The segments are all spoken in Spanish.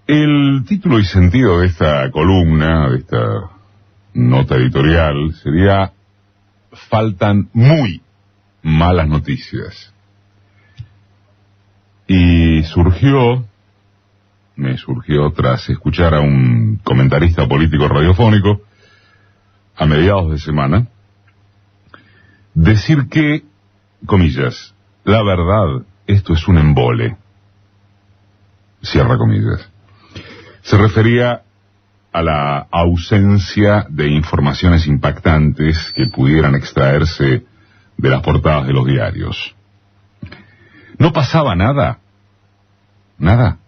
El título y sentido de esta columna, de esta nota editorial, sería: faltan muy malas noticias. Y me surgió tras escuchar a un comentarista político radiofónico a mediados de semana decir que, comillas, la verdad, esto es un embole, cierra comillas. Se refería a la ausencia de informaciones impactantes que pudieran extraerse de las portadas de los diarios. ¿No pasaba nada? Nada.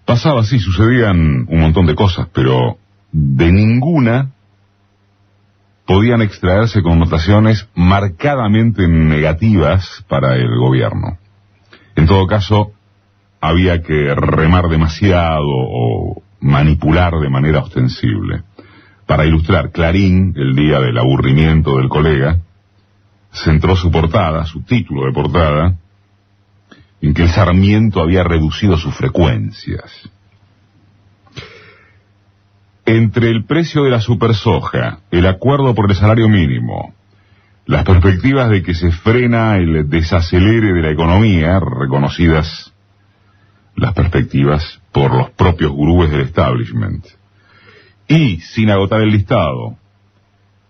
Pasaba, sí, sucedían un montón de cosas, pero de ninguna podían extraerse connotaciones marcadamente negativas para el gobierno. En todo caso, había que remar demasiado o manipular de manera ostensible. Para ilustrar, Clarín, el día del aburrimiento del colega, centró su portada, su título de portada, en que el Sarmiento había reducido sus frecuencias. Entre el precio de la supersoja, el acuerdo por el salario mínimo, las perspectivas de que se frena el desacelere de la economía, reconocidas las perspectivas por los propios gurúes del establishment, y, sin agotar el listado,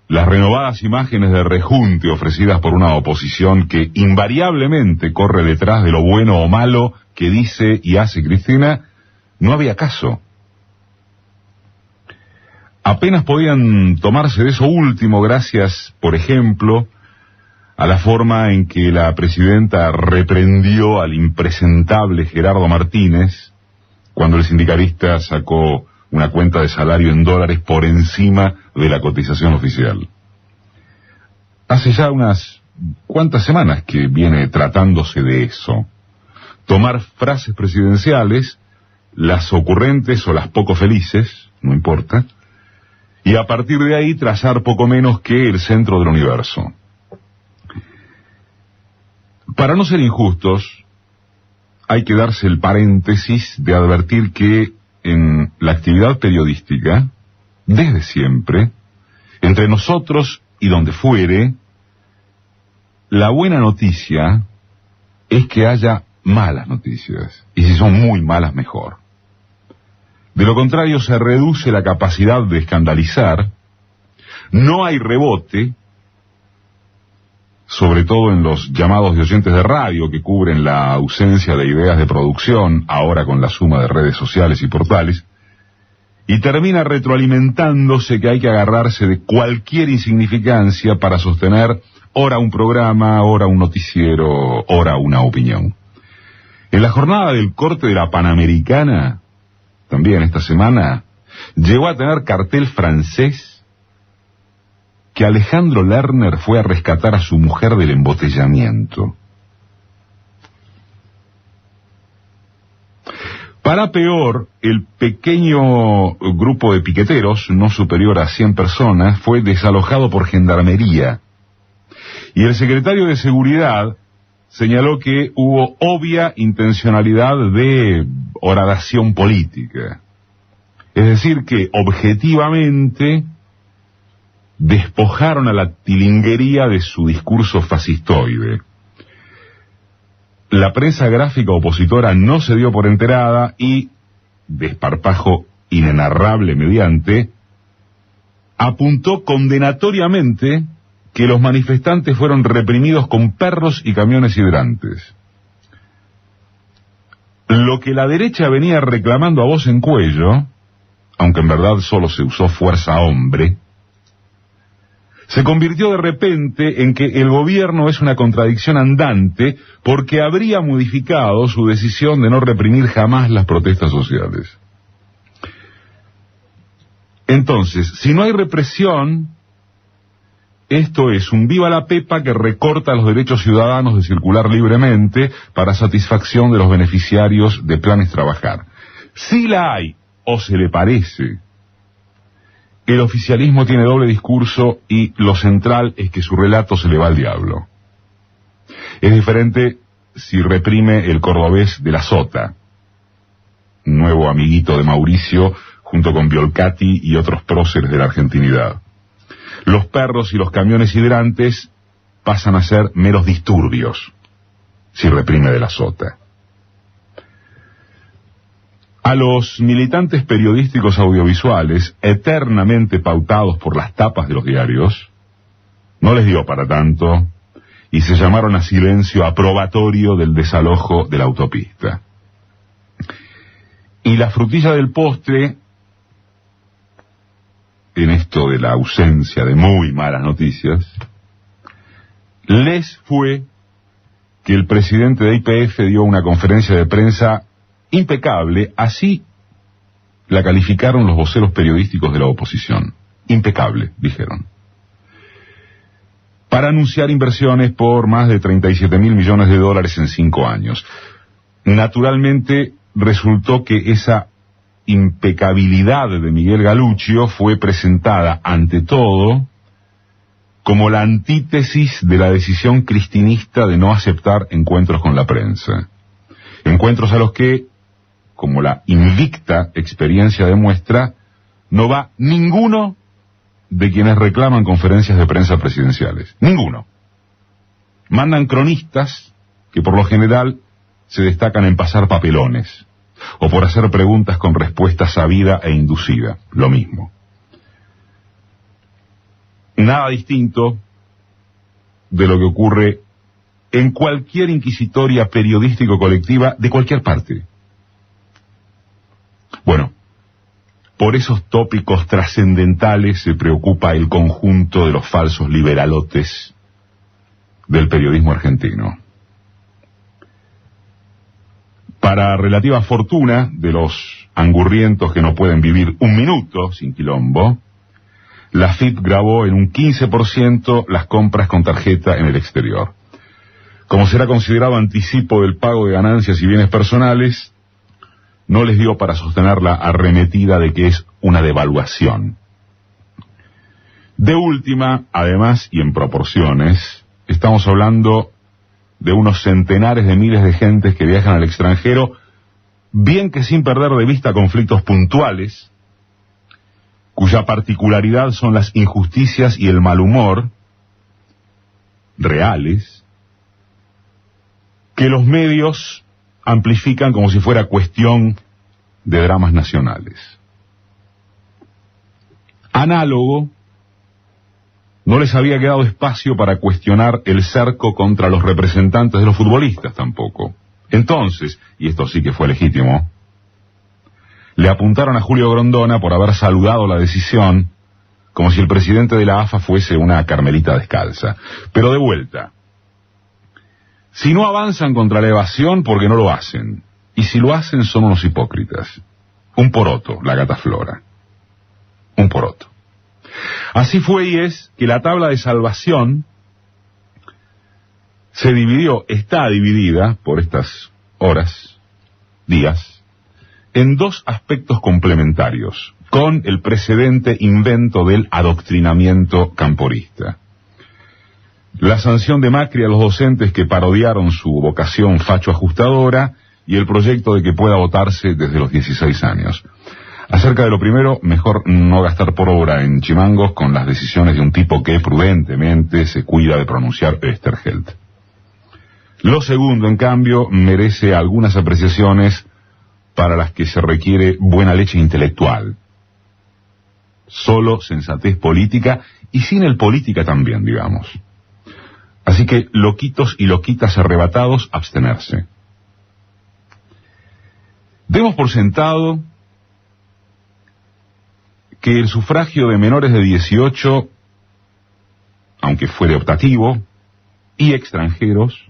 las renovadas imágenes de rejunte ofrecidas por una oposición que invariablemente corre detrás de lo bueno o malo que dice y hace Cristina, no había caso. Apenas podían tomarse de eso último gracias, por ejemplo, a la forma en que la presidenta reprendió al impresentable Gerardo Martínez cuando el sindicalista sacó una cuenta de salario en dólares por encima de la cotización oficial. Hace ya unas cuantas semanas que viene tratándose de eso. Tomar frases presidenciales, las ocurrentes o las poco felices, no importa, y a partir de ahí trazar poco menos que el centro del universo. Para no ser injustos, hay que darse el paréntesis de advertir que en la actividad periodística, desde siempre, entre nosotros y donde fuere, la buena noticia es que haya malas noticias, y si son muy malas, mejor. De lo contrario, se reduce la capacidad de escandalizar, no hay rebote, sobre todo en los llamados de oyentes de radio que cubren la ausencia de ideas de producción, ahora con la suma de redes sociales y portales, y termina retroalimentándose que hay que agarrarse de cualquier insignificancia para sostener ora un programa, ora un noticiero, ora una opinión. En la jornada del corte de la Panamericana, también esta semana, llegó a tener cartel francés que Alejandro Lerner fue a rescatar a su mujer del embotellamiento. Para peor, el pequeño grupo de piqueteros, no superior a 100 personas, fue desalojado por gendarmería. Y el secretario de Seguridad señaló que hubo obvia intencionalidad de horadación política. Es decir, que objetivamente despojaron a la tilinguería de su discurso fascistoide. La prensa gráfica opositora no se dio por enterada y, desparpajo inenarrable mediante, apuntó condenatoriamente que los manifestantes fueron reprimidos con perros y camiones hidrantes. Lo que la derecha venía reclamando a voz en cuello, aunque en verdad solo se usó fuerza hombre, se convirtió de repente en que el gobierno es una contradicción andante porque habría modificado su decisión de no reprimir jamás las protestas sociales. Entonces, si no hay represión, esto es un viva la pepa que recorta los derechos ciudadanos de circular libremente para satisfacción de los beneficiarios de planes trabajar. Si la hay, o se le parece, el oficialismo tiene doble discurso y lo central es que su relato se le va al diablo. Es diferente si reprime el cordobés de la Sota. nuevo amiguito de Mauricio, junto con Biolcati y otros próceres de la argentinidad. Los perros y los camiones hidrantes pasan a ser meros disturbios, si reprime de la sota. A los militantes periodísticos audiovisuales, eternamente pautados por las tapas de los diarios, no les dio para tanto y se llamaron a silencio aprobatorio del desalojo de la autopista. Y la frutilla del postre, en esto de la ausencia de muy malas noticias, les fue que el presidente de YPF dio una conferencia de prensa impecable, así la calificaron los voceros periodísticos de la oposición. Impecable, dijeron. Para anunciar inversiones por más de 37.000 millones de dólares en 5 años. Naturalmente, resultó que esa impecabilidad de Miguel Galuccio fue presentada, ante todo, como la antítesis de la decisión cristinista de no aceptar encuentros con la prensa. Encuentros a los que, como la invicta experiencia demuestra, no va ninguno de quienes reclaman conferencias de prensa presidenciales. Ninguno. Mandan cronistas que por lo general se destacan en pasar papelones, o por hacer preguntas con respuesta sabida e inducida. Lo mismo. Nada distinto de lo que ocurre en cualquier inquisitoria periodístico colectiva de cualquier parte. Bueno, por esos tópicos trascendentales se preocupa el conjunto de los falsos liberalotes del periodismo argentino. Para relativa fortuna de los angurrientos que no pueden vivir un minuto sin quilombo, la FIP grabó en un 15% las compras con tarjeta en el exterior. Como será considerado anticipo del pago de ganancias y bienes personales, no les dio para sostener la arremetida de que es una devaluación. De última, además y en proporciones, estamos hablando de unos centenares de miles de gentes que viajan al extranjero, bien que sin perder de vista conflictos puntuales, cuya particularidad son las injusticias y el mal humor reales, que los medios amplifican como si fuera cuestión de dramas nacionales. Análogo, no les había quedado espacio para cuestionar el cerco contra los representantes de los futbolistas tampoco. Entonces, y esto sí que fue legítimo, le apuntaron a Julio Grondona por haber saludado la decisión, como si el presidente de la AFA fuese una carmelita descalza. Pero de vuelta, si no avanzan contra la evasión, porque no lo hacen. Y si lo hacen, son unos hipócritas. Un poroto, la gata Flora. Un poroto. Así fue y es que la tabla de salvación se dividió, está dividida por estas horas, días, en dos aspectos complementarios, con el precedente invento del adoctrinamiento camporista. La sanción de Macri a los docentes que parodiaron su vocación facho ajustadora y el proyecto de que pueda votarse desde los 16 años. Acerca de lo primero, mejor no gastar por obra en chimangos con las decisiones de un tipo que prudentemente se cuida de pronunciar Österheld. Lo segundo, en cambio, merece algunas apreciaciones para las que se requiere buena leche intelectual. Solo sensatez política y sin el política también, digamos. Así que loquitos y loquitas arrebatados, abstenerse. Demos por sentado que el sufragio de menores de 18, aunque fuere optativo, y extranjeros,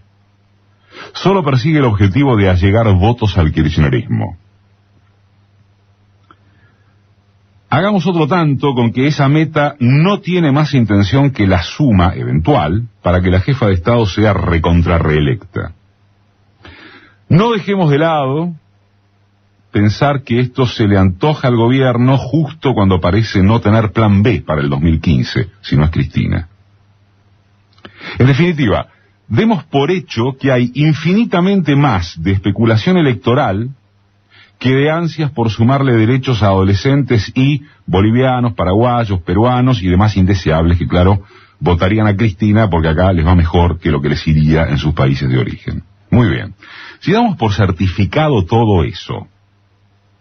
solo persigue el objetivo de allegar votos al kirchnerismo. Hagamos otro tanto con que esa meta no tiene más intención que la suma eventual para que la jefa de Estado sea recontrarreelecta. No dejemos de lado pensar que esto se le antoja al gobierno justo cuando parece no tener plan B para el 2015, si no es Cristina. En definitiva, demos por hecho que hay infinitamente más de especulación electoral que de ansias por sumarle derechos a adolescentes y bolivianos, paraguayos, peruanos y demás indeseables que, claro, votarían a Cristina porque acá les va mejor que lo que les iría en sus países de origen. Muy bien. Si damos por certificado todo eso,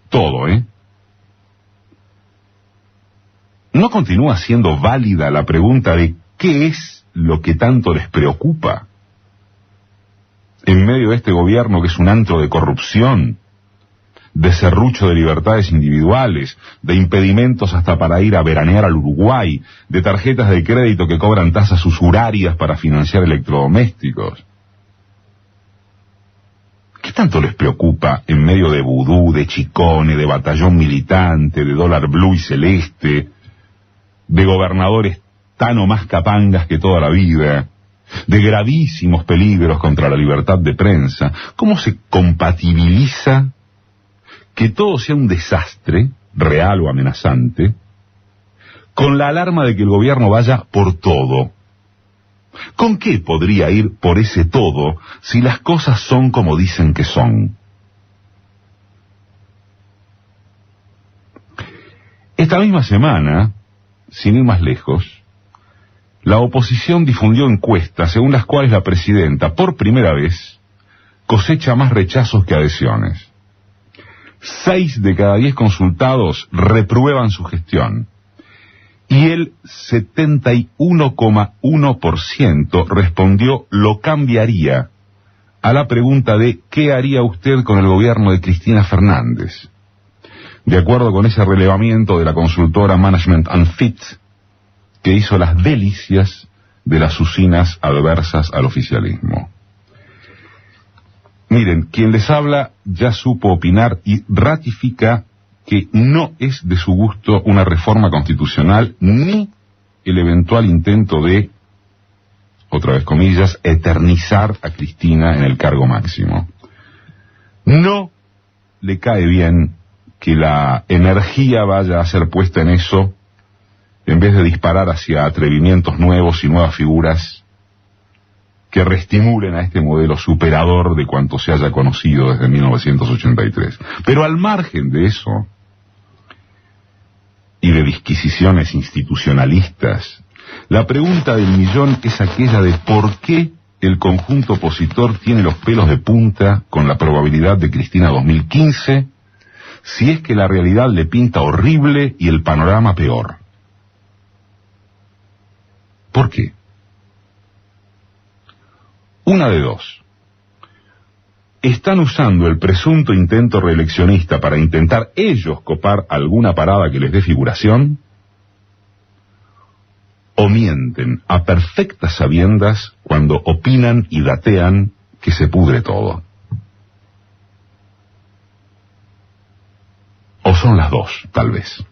todo, ¿no continúa siendo válida la pregunta de qué es lo que tanto les preocupa en medio de este gobierno que es un antro de corrupción, de serrucho de libertades individuales, de impedimentos hasta para ir a veranear al Uruguay, de tarjetas de crédito que cobran tasas usurarias para financiar electrodomésticos? ¿Qué tanto les preocupa en medio de vudú, de chicone, de batallón militante, de dólar blue y celeste, de gobernadores tan o más capangas que toda la vida, de gravísimos peligros contra la libertad de prensa? ¿Cómo se compatibiliza que todo sea un desastre, real o amenazante, con la alarma de que el gobierno vaya por todo? ¿Con qué podría ir por ese todo si las cosas son como dicen que son? Esta misma semana, sin ir más lejos, la oposición difundió encuestas según las cuales la presidenta, por primera vez, cosecha más rechazos que adhesiones. 6 de cada 10 consultados reprueban su gestión y el 71,1% respondió lo cambiaría a la pregunta de ¿qué haría usted con el gobierno de Cristina Fernández? De acuerdo con ese relevamiento de la consultora Management Unfit, que hizo las delicias de las usinas adversas al oficialismo. Miren, quien les habla ya supo opinar y ratifica que no es de su gusto una reforma constitucional ni el eventual intento de, otra vez comillas, eternizar a Cristina en el cargo máximo. No le cae bien que la energía vaya a ser puesta en eso en vez de disparar hacia atrevimientos nuevos y nuevas figuras que reestimulen a este modelo superador de cuanto se haya conocido desde 1983. Pero al margen de eso, y de disquisiciones institucionalistas, la pregunta del millón es aquella de por qué el conjunto opositor tiene los pelos de punta con la probabilidad de Cristina 2015, si es que la realidad le pinta horrible y el panorama peor. ¿Por qué? Una de dos. Están usando el presunto intento reeleccionista para intentar ellos copar alguna parada que les dé figuración, o mienten a perfectas sabiendas cuando opinan y datean que se pudre todo. O son las dos, tal vez.